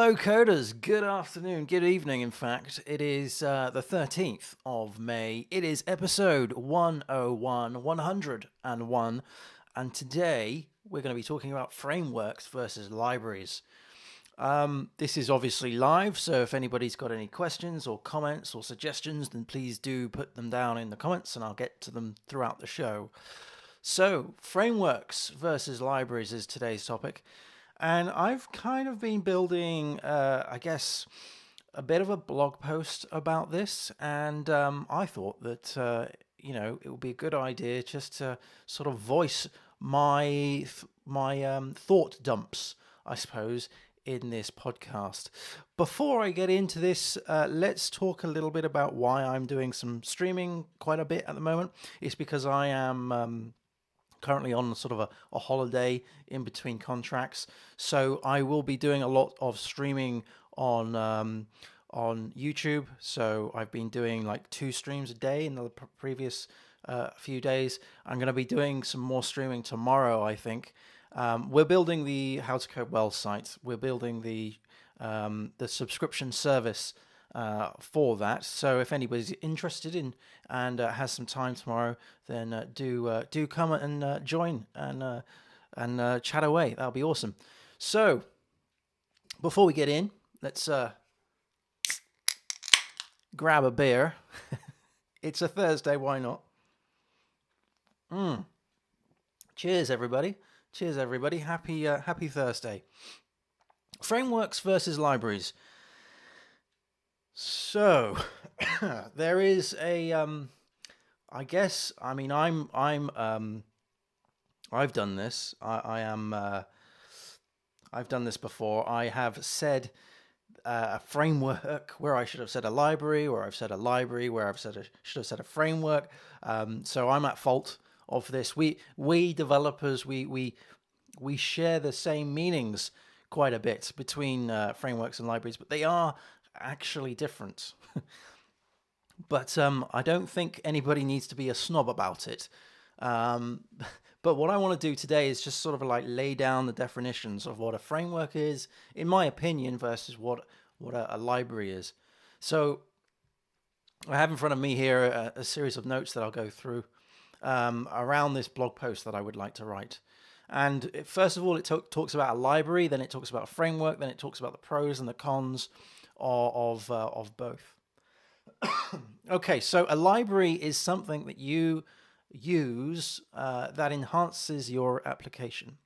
Hello, coders. Good afternoon, good evening, in fact. It is the 13th of May. It is episode 101, 101. And today we're going to be talking about frameworks versus libraries. This is obviously live, so if anybody's got any questions or comments or suggestions, then please do put them down in the comments and I'll get to them throughout the show. So, frameworks versus libraries is today's topic. And I've kind of been building, I guess, a bit of a blog post about this. And I thought that, it would be a good idea just to sort of voice my thought dumps, I suppose, in this podcast. Before I get into this, let's talk a little bit about why I'm doing some streaming quite a bit at the moment. It's because I am currently on sort of a holiday in between contracts, so I will be doing a lot of streaming on YouTube. So I've been doing like 2 streams a day in the previous few days. I'm going to be doing some more streaming tomorrow, I think. We're building the How to Code Well site. We're building the subscription service for that. So if anybody's interested in and has some time tomorrow, then do come and join and chat away. That'll be awesome. So before we get in, let's grab a beer. It's a Thursday, why not? Cheers, everybody. Cheers, everybody. Happy Thursday. Frameworks versus libraries. So there is a I guess, I mean, I've done this. I've done this before. I have said a framework where I should have said a library, or I've said a library where should have said a framework. So I'm at fault of this. We developers, we share the same meanings quite a bit between frameworks and libraries, but they are actually different. But I don't think anybody needs to be a snob about it. But what I want to do today is just sort of like lay down the definitions of what a framework is, in my opinion, versus what a library is. So I have in front of me here a series of notes that I'll go through around this blog post that I would like to write. And first of all, it talks about a library, then it talks about a framework, then it talks about the pros and the cons of both. Okay, so a library is something that you use that enhances your application.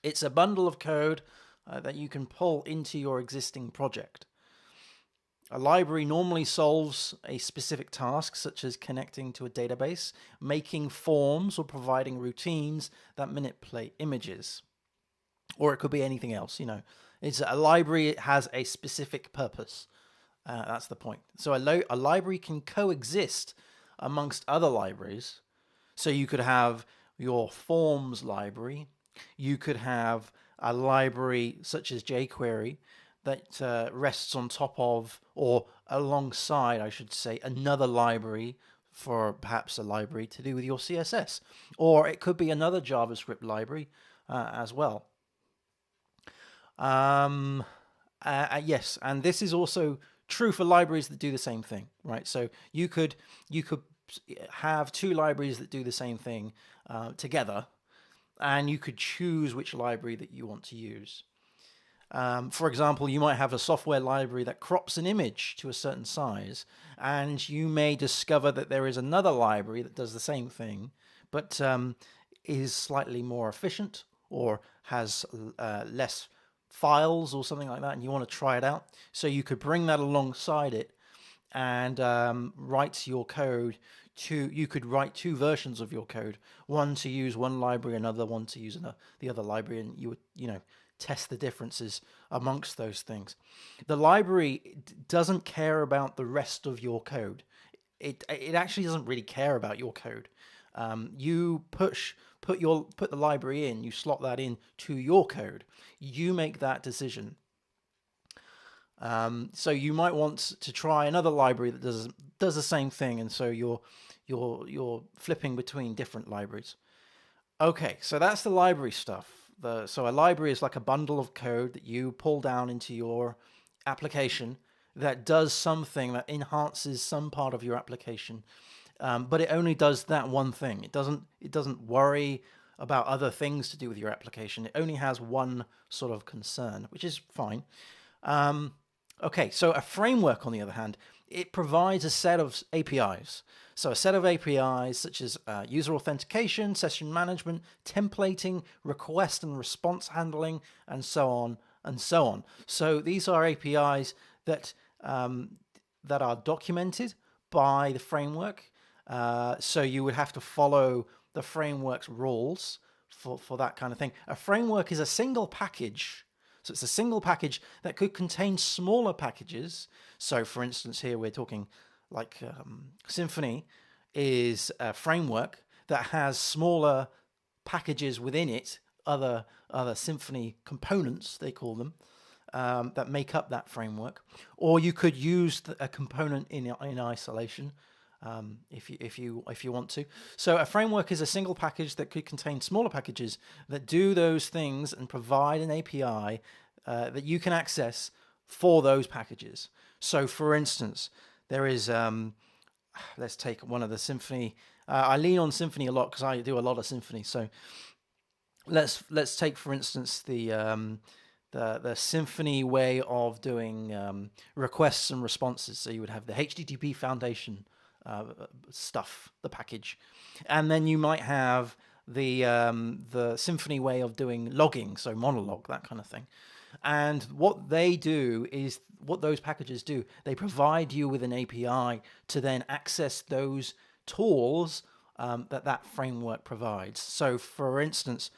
It's a bundle of code that you can pull into your existing project. A library normally solves a specific task, such as connecting to a database, making forms, or providing routines that manipulate images. Or it could be anything else, It's a library. It has a specific purpose. That's the point. So a library can coexist amongst other libraries. So you could have your forms library. You could have a library such as jQuery that rests on top of, or alongside, I should say, another library, for perhaps a library to do with your CSS. Or it could be another JavaScript library as well. Yes, and this is also true for libraries that do the same thing, right? So you could have 2 libraries that do the same thing together, and you could choose which library that you want to use. For example, you might have a software library that crops an image to a certain size, and you may discover that there is another library that does the same thing, but is slightly more efficient or has less files or something like that, and you want to try it out. So you could bring that alongside it and write your code you could write 2 versions of your code, one to use one library, another one to use the other library, and you would, test the differences amongst those things. The library doesn't care about the rest of your code. It actually doesn't really care about your code. You put the library in, you slot that in to your code. You make that decision. So you might want to try another library that does the same thing, and so you're flipping between different libraries. Okay, so that's the library stuff. So a library is like a bundle of code that you pull down into your application that does something that enhances some part of your application, but it only does that one thing. It doesn't worry about other things to do with your application. It only has one sort of concern, which is fine. Okay, so a framework, on the other hand, it provides a set of APIs. So a set of APIs such as user authentication, session management, templating, request and response handling, and so on and so on. So these are APIs that that are documented by the framework. So you would have to follow the framework's rules for that kind of thing. A framework is a single package. So it's a single package that could contain smaller packages. So for instance, here we're talking like Symfony is a framework that has smaller packages within it, other Symfony components, they call them, that make up that framework. Or you could use a component in isolation. If you want to. So a framework is a single package that could contain smaller packages that do those things and provide an API that you can access for those packages. So for instance, there is, let's take one of the Symfony. I lean on Symfony a lot because I do a lot of Symfony. So let's take, for instance, the Symfony way of doing requests and responses. So you would have the HTTP Foundation stuff, the package, and then you might have the Symfony way of doing logging, so monologue, that kind of thing. And what they do is, what those packages do, they provide you with an API to then access those tools that framework provides. So, for instance,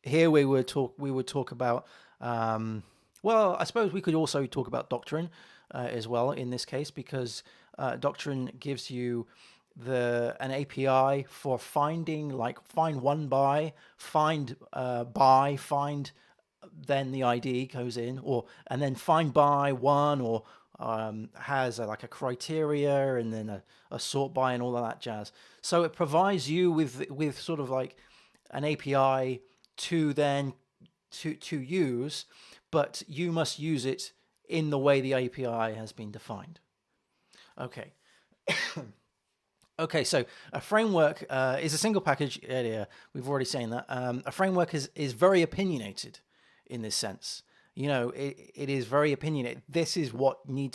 here we would talk about. Well, I suppose we could also talk about Doctrine as well in this case, because Doctrine gives you an API for finding, like find one by, find by, find, then the ID goes in, and then find by one, or has like a criteria and then a sort by and all of that jazz. So it provides you with sort of like an API to then to use, but you must use it in the way the API has been defined. Okay. Okay, so a framework is a single package area. We've already seen that. A framework is very opinionated in this sense. You know, it is very opinionated. This is what you need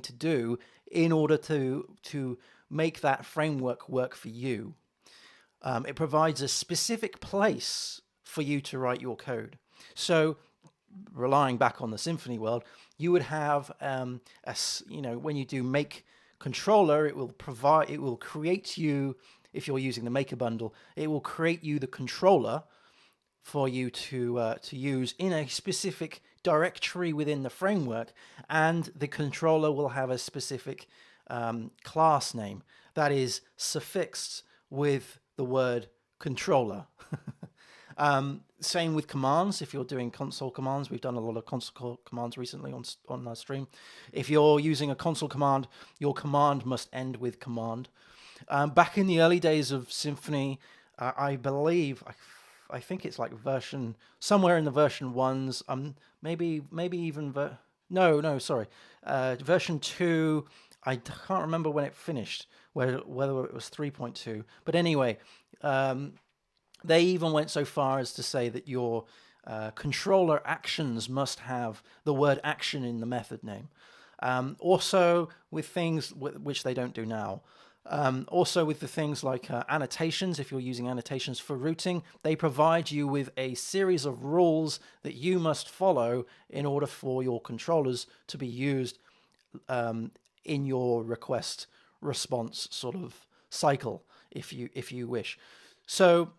to do in order to make that framework work for you. It provides a specific place for you to write your code. So, relying back on the Symfony world, you would have when you do make controller, it will create you, if you're using the maker bundle, it will create you the controller for you to use in a specific directory within the framework, and the controller will have a specific class name that is suffixed with the word controller. Same with commands. If you're doing console commands, we've done a lot of console commands recently on our stream. If you're using a console command, your command must end with command. Back in the early days of Symfony, I believe, I think it's like somewhere in the version 1s, maybe even version 2. I can't remember when it finished, whether it was 3.2. But anyway, they even went so far as to say that your controller actions must have the word action in the method name. Also with things which they don't do now. Also with the things like annotations, if you're using annotations for routing, they provide you with a series of rules that you must follow in order for your controllers to be used in your request response sort of cycle, if you wish. So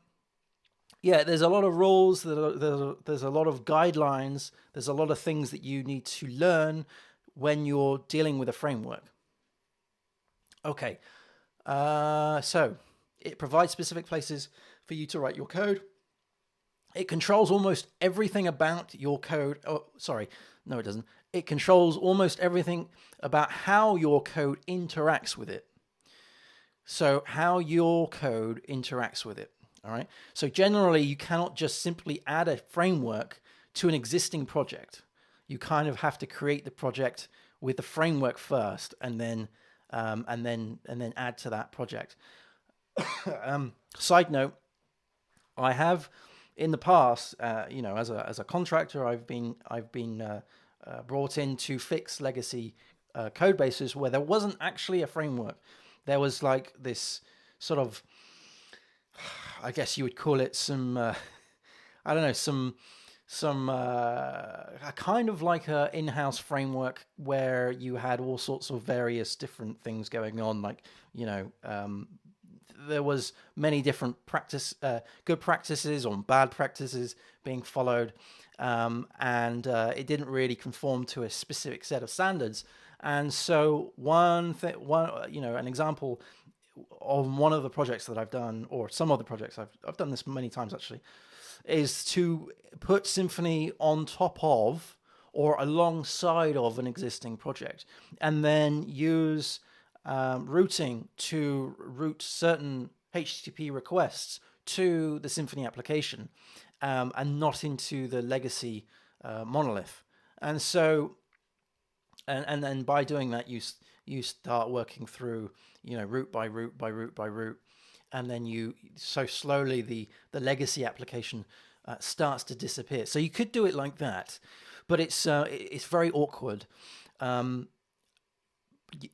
yeah, there's a lot of rules, there's a lot of guidelines, there's a lot of things that you need to learn when you're dealing with a framework. Okay, so it provides specific places for you to write your code. It controls almost everything about your code. Oh, sorry, no, it doesn't. It controls almost everything about how your code interacts with it. So how your code interacts with it. All right. So generally, you cannot just simply add a framework to an existing project. You kind of have to create the project with the framework first, and then add to that project. Side note: I have in the past, as a contractor, I've been brought in to fix legacy code bases where there wasn't actually a framework. There was like this sort of, I guess you would call it some, I don't know, some a kind of like a in-house framework where you had all sorts of various different things going on, like there was many different good practices or bad practices being followed, and it didn't really conform to a specific set of standards. And so an example on one of the projects that I've done, or some of the projects I've done this many times actually, is to put Symfony on top of or alongside of an existing project, and then use routing to route certain HTTP requests to the Symfony application, and not into the legacy monolith. And so, and then by doing that, you start working through, route by route by route by route, and then so slowly the legacy application starts to disappear. So you could do it like that, but it's very awkward.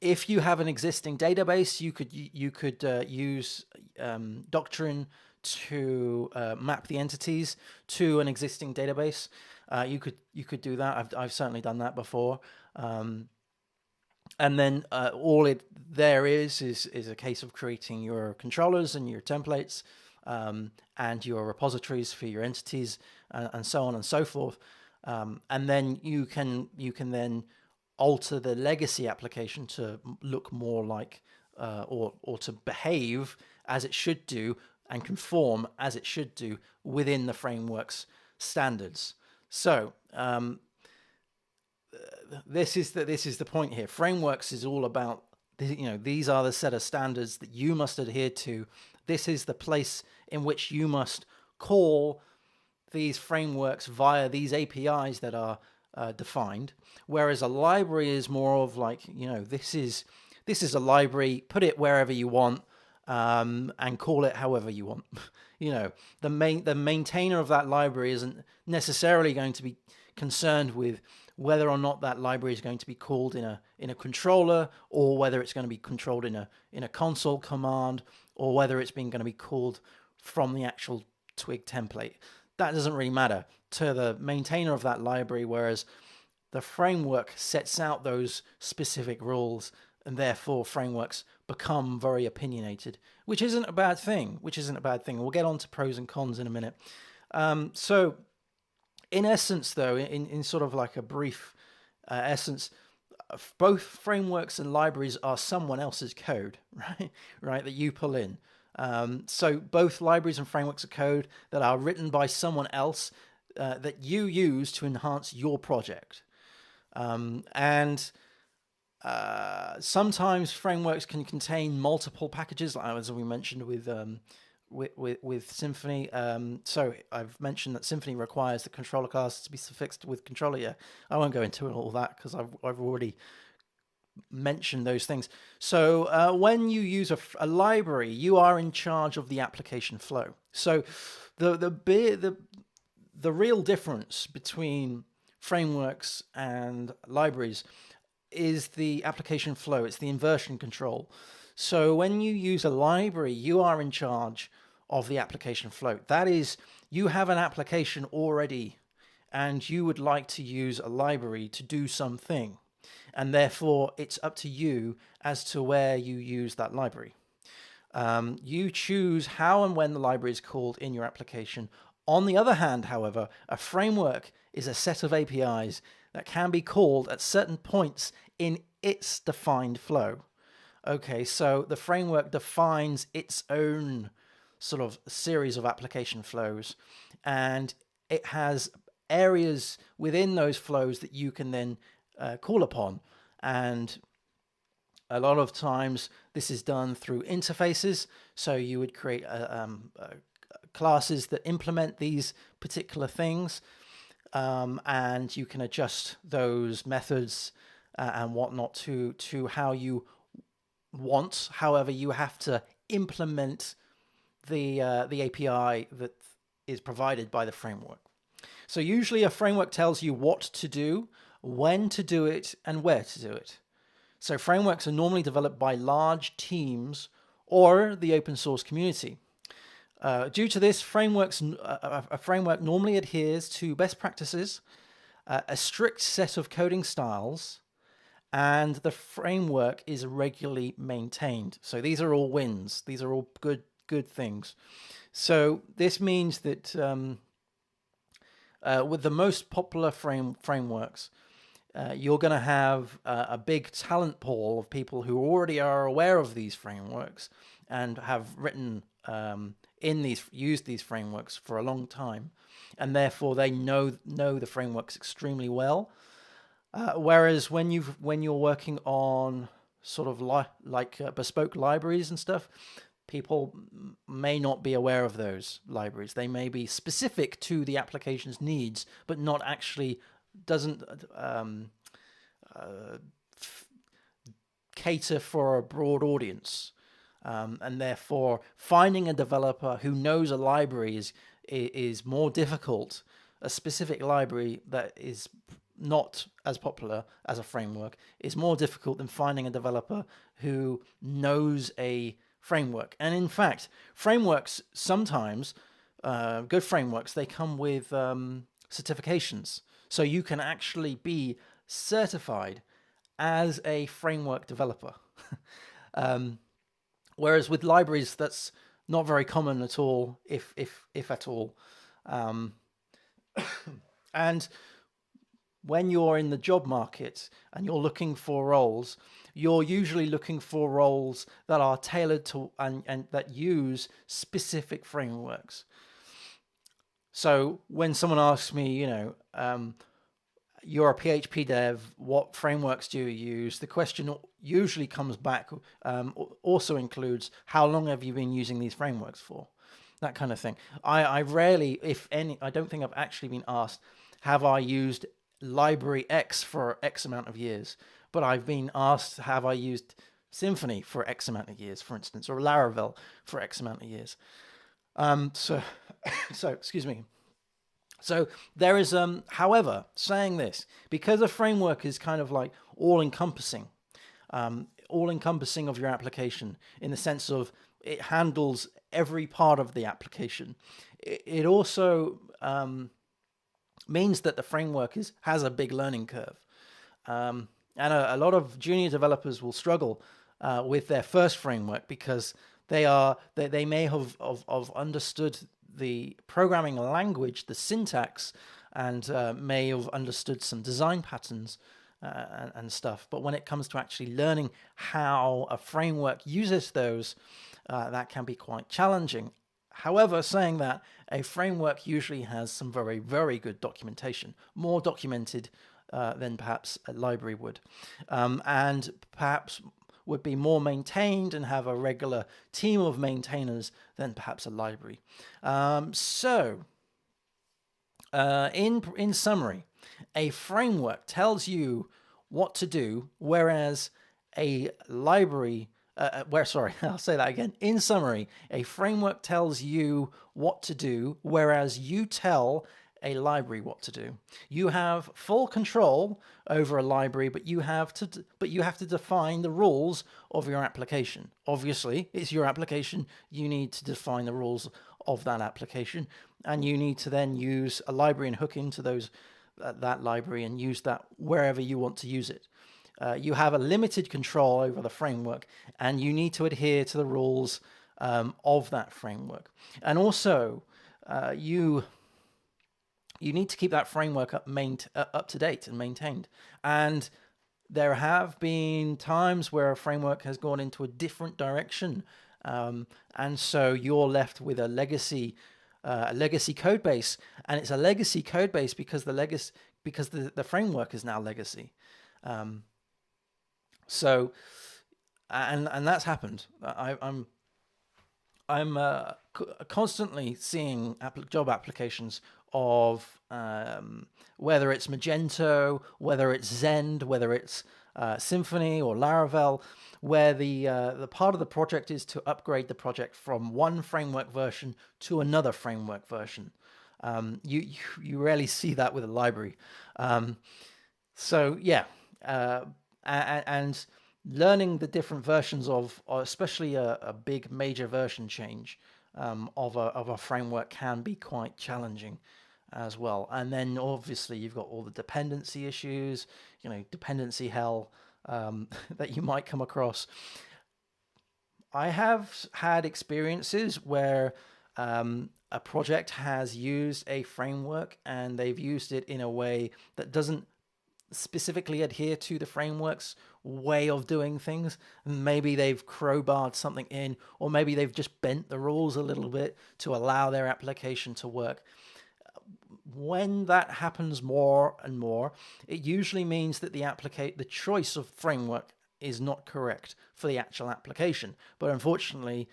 If you have an existing database, you could use Doctrine to map the entities to an existing database. You could do that. I've certainly done that before. And then all there is a case of creating your controllers and your templates, and your repositories for your entities, and so on and so forth. And then you can then alter the legacy application to look more like or to behave as it should do and conform as it should do within the framework's standards. So this is the point here. Frameworks is all about, these are the set of standards that you must adhere to. This is the place in which you must call these frameworks via these APIs that are defined. Whereas a library is more of like, this is a library, put it wherever you want, and call it however you want. The maintainer of that library isn't necessarily going to be concerned with whether or not that library is going to be called in a controller, or whether it's going to be controlled in a console command, or whether it's going to be called from the actual Twig template. That doesn't really matter to the maintainer of that library, whereas the framework sets out those specific rules, and therefore frameworks become very opinionated, which isn't a bad thing. We'll get on to pros and cons in a minute. So in essence, though, in sort of like a brief essence, both frameworks and libraries are someone else's code, right, that you pull in. So both libraries and frameworks are code that are written by someone else that you use to enhance your project. And sometimes frameworks can contain multiple packages, as we mentioned with Symfony. So I've mentioned that Symfony requires the controller class to be suffixed with controller. Yeah, I won't go into all that because I've already mentioned those things. So when you use a library, you are in charge of the application flow. So the real difference between frameworks and libraries is the application flow. It's the inversion control. So when you use a library, you are in charge of the application flow. That is, you have an application already and you would like to use a library to do something. And therefore, it's up to you as to where you use that library. You choose how and when the library is called in your application. On the other hand, however, a framework is a set of APIs that can be called at certain points in its defined flow. Okay, so the framework defines its own sort of series of application flows, and it has areas within those flows that you can then call upon. And a lot of times this is done through interfaces. So you would create classes that implement these particular things, and you can adjust those methods and whatnot to how you want. However, you have to implement the API that is provided by the framework. So usually a framework tells you what to do, when to do it, and where to do it. So frameworks are normally developed by large teams or the open source community. Due to this, a framework normally adheres to best practices, a strict set of coding styles, and the framework is regularly maintained. So these are all wins. These are all good things. So this means that with the most popular frameworks, you're going to have a big talent pool of people who already are aware of these frameworks and have written used these frameworks for a long time, and therefore they know the frameworks extremely well. Whereas when you're working on sort of like bespoke libraries and stuff, people may not be aware of those libraries. They may be specific to the application's needs, but not actually doesn't cater for a broad audience. And therefore, finding a developer who knows a library is more difficult. A specific library that is not as popular as a framework is more difficult than finding a developer who knows a framework. And in fact, frameworks sometimes, good frameworks, they come with certifications. So you can actually be certified as a framework developer. Whereas with libraries, that's not very common at all, if at all. And when you're in the job market and you're looking for roles, you're usually looking for roles that are tailored to and that use specific frameworks. So when someone asks me, you're a PHP dev, what frameworks do you use? The question usually comes back, also includes, how long have you been using these frameworks for? That kind of thing. I rarely, if any, I don't think I've actually been asked, have I used library X for X amount of years? But I've been asked, have I used Symfony for X amount of years, for instance, or Laravel for X amount of years? So excuse me. So there is, however, saying this, because a framework is kind of like all-encompassing of your application in the sense of it handles every part of the application. It also means that the framework has a big learning curve. And a lot of junior developers will struggle with their first framework because they may have understood the programming language, the syntax, and may have understood some design patterns and stuff. But when it comes to actually learning how a framework uses those, that can be quite challenging. However, saying that, a framework usually has some very, very good documentation, more documented than perhaps a library would, and perhaps would be more maintained and have a regular team of maintainers than perhaps a library. In summary, a framework tells you what to do, whereas a library, I'll say that again. In summary, a framework tells you what to do, whereas you tell a library what to do. You have full control over a library, but you have to define the rules of your application. Obviously, it's your application. You need to define the rules of that application, and you need to then use a library and hook into that library and use that wherever you want to use it. You have a limited control over the framework, and you need to adhere to the rules of that framework. And also, you need to keep that framework up to date and maintained. And there have been times where a framework has gone into a different direction, and so you're left with a legacy code base, and it's a legacy code base because the framework is now legacy. So, and that's happened. I'm constantly seeing job applications of whether it's Magento, whether it's Zend, whether it's Symfony or Laravel, where the part of the project is to upgrade the project from one framework version to another framework version. You rarely see that with a library. So yeah, and learning the different versions of, or especially a big major version change of a framework can be quite challenging as well. And then obviously you've got all the dependency issues, dependency hell that you might come across. I have had experiences where a project has used a framework and they've used it in a way that doesn't specifically adhere to the framework's way of doing things. Maybe they've crowbarred something in, or maybe they've just bent the rules a little bit to allow their application to work. When that happens more and more, it usually means that the choice of framework is not correct for the actual application. But unfortunately,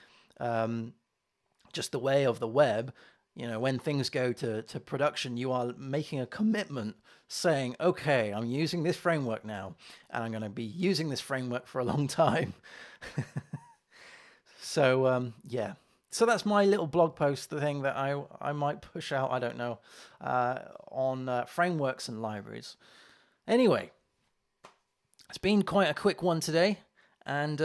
just the way of the web, when things go to production, you are making a commitment saying, okay, I'm using this framework now, and I'm going to be using this framework for a long time. So, yeah. So that's my little blog post, the thing that I might push out, I don't know, on frameworks and libraries. Anyway, it's been quite a quick one today. And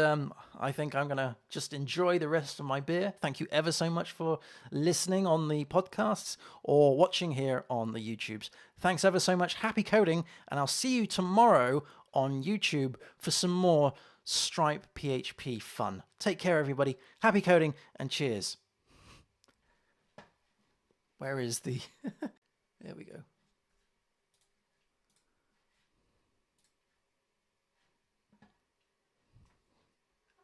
I think I'm going to just enjoy the rest of my beer. Thank you ever so much for listening on the podcasts or watching here on the YouTubes. Thanks ever so much. Happy coding. And I'll see you tomorrow on YouTube for some more Stripe PHP fun. Take care, everybody. Happy coding and cheers. Where is the... There we go.